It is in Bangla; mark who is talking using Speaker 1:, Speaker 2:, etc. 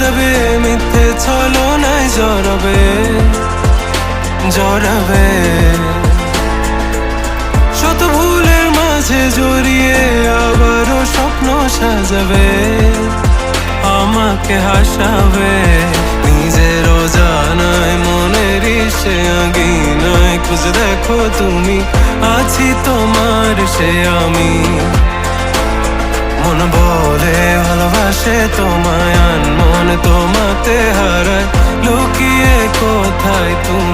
Speaker 1: দেবে, মিথ্যে ছলনায় জড়াবে জড়াবে। শত ভুলের মাঝে জড়িয়ে আবারও স্বপ্ন সাজাবে, আমাকে হাসাবে নিজের অজানায় মনের সে আঙিনায়। খুঁজে দেখো তুমি, আছি তোমার সে আমি। মন বলে ভালোবাসে তোমায়, আনমন তোমাতে হারায়, লুকিয়ে কোথায় তুমি।